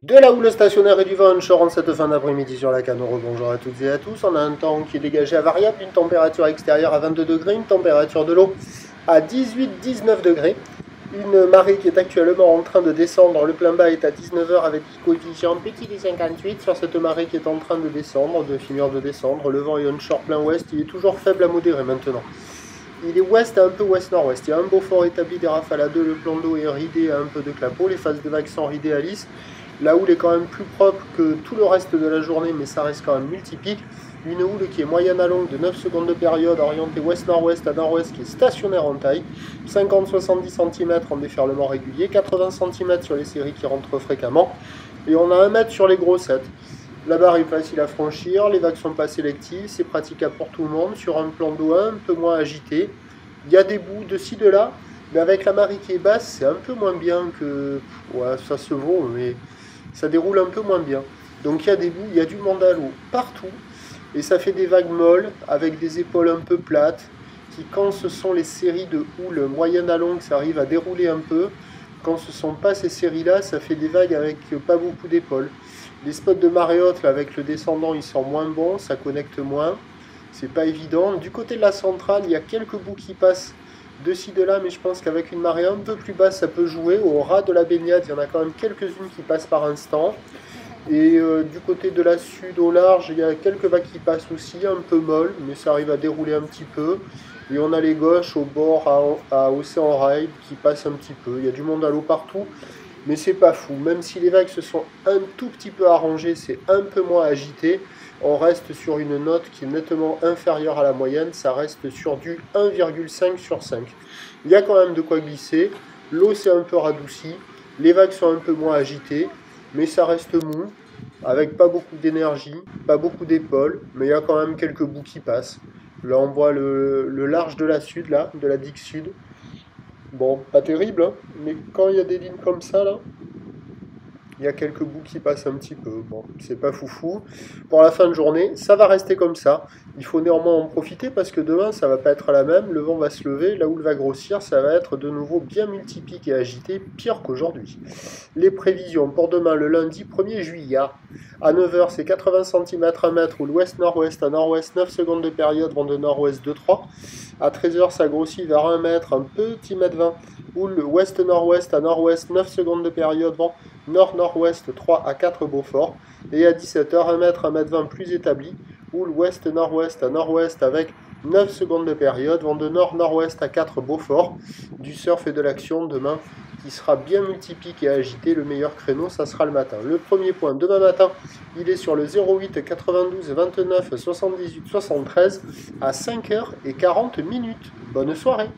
De la houle stationnaire et du vent onshore en cette fin d'après-midi sur la Canoro. Bonjour à toutes et à tous. On a un temps qui est dégagé à variable, une température extérieure à 22 degrés, une température de l'eau à 18-19 degrés. Une marée qui est actuellement en train de descendre. Le plein bas est à 19 h avec coefficient petit des 58 sur cette marée qui est en train de descendre, de finir de descendre. Le vent est onshore plein ouest, il est toujours faible à modéré maintenant. Il est ouest à un peu ouest-nord-ouest. Il y a un beau fort établi des rafales à 2, le plan d'eau est ridé à un peu de clapot, les phases de vagues sont ridées à lisse. La houle est quand même plus propre que tout le reste de la journée, mais ça reste quand même multipique. Une houle qui est moyenne à longue de 9 secondes de période, orientée ouest-nord-ouest à nord-ouest, qui est stationnaire en taille. 50-70 cm en déferlement régulier, 80 cm sur les séries qui rentrent fréquemment. Et on a 1 mètre sur les grossettes. La barre est facile à franchir, les vagues sont pas sélectives, c'est praticable pour tout le monde, sur un plan d'eau un peu moins agité. Il y a des bouts de ci, de là, mais avec la marée qui est basse, c'est un peu moins bien que... Ouais, ça se vaut, mais ça déroule un peu moins bien. Donc il y a des bouts, il y a du monde à l'eau partout, et ça fait des vagues molles, avec des épaules un peu plates, qui quand ce sont les séries de houle moyenne à longue, ça arrive à dérouler un peu. Quand ce ne sont pas ces séries-là, ça fait des vagues avec pas beaucoup d'épaules. Les spots de marée haute, là, avec le descendant, ils sont moins bons, ça connecte moins. C'est pas évident. Du côté de la centrale, il y a quelques bouts qui passent de ci, de là, mais je pense qu'avec une marée un peu plus basse, ça peut jouer. Au ras de la baignade, il y en a quand même quelques-unes qui passent par instant. Et du côté de la sud au large, il y a quelques vagues qui passent aussi, un peu molles, mais ça arrive à dérouler un petit peu. Et on a les gauches au bord à Océan Rail qui passent un petit peu. Il y a du monde à l'eau partout, mais c'est pas fou. Même si les vagues se sont un tout petit peu arrangées, c'est un peu moins agité. On reste sur une note qui est nettement inférieure à la moyenne. Ça reste sur du 1,5 sur 5. Il y a quand même de quoi glisser. L'eau s'est un peu radoucie. Les vagues sont un peu moins agitées, mais ça reste mou, avec pas beaucoup d'énergie, pas beaucoup d'épaules, mais il y a quand même quelques bouts qui passent. Là, on voit le large de la sud, là, de la digue sud. Bon, pas terrible, hein, mais quand il y a des lignes comme ça, là, il y a quelques bouts qui passent un petit peu. Bon, c'est pas foufou. Pour la fin de journée, ça va rester comme ça. Il faut néanmoins en profiter parce que demain, ça va pas être la même. Le vent va se lever, la houle va grossir. Ça va être de nouveau bien multipique et agité, pire qu'aujourd'hui. Les prévisions pour demain, le lundi 1er juillet. À 9 h, c'est 80 cm à mètre, ou l'ouest-nord-ouest à nord-ouest, 9 secondes de période, vent de nord-ouest 2-3. À 13 h, ça grossit vers 1 mètre, un petit mètre 20, ou l'ouest-nord-ouest à nord-ouest, 9 secondes de période, vent nord-nord-ouest 3 à 4 Beaufort. Et à 17 h, 1 mètre, 1 mètre 20 plus établi, ou l'ouest-nord-ouest à nord-ouest avec 9 secondes de période, vent de nord-nord-ouest à 4 Beaufort. Du surf et de l'action demain qui sera bien multipique et agité. Le meilleur créneau, ça sera le matin. Le premier point, demain matin, il est sur le 08 92 29 78 73 à 5 h 40 minutes. Bonne soirée!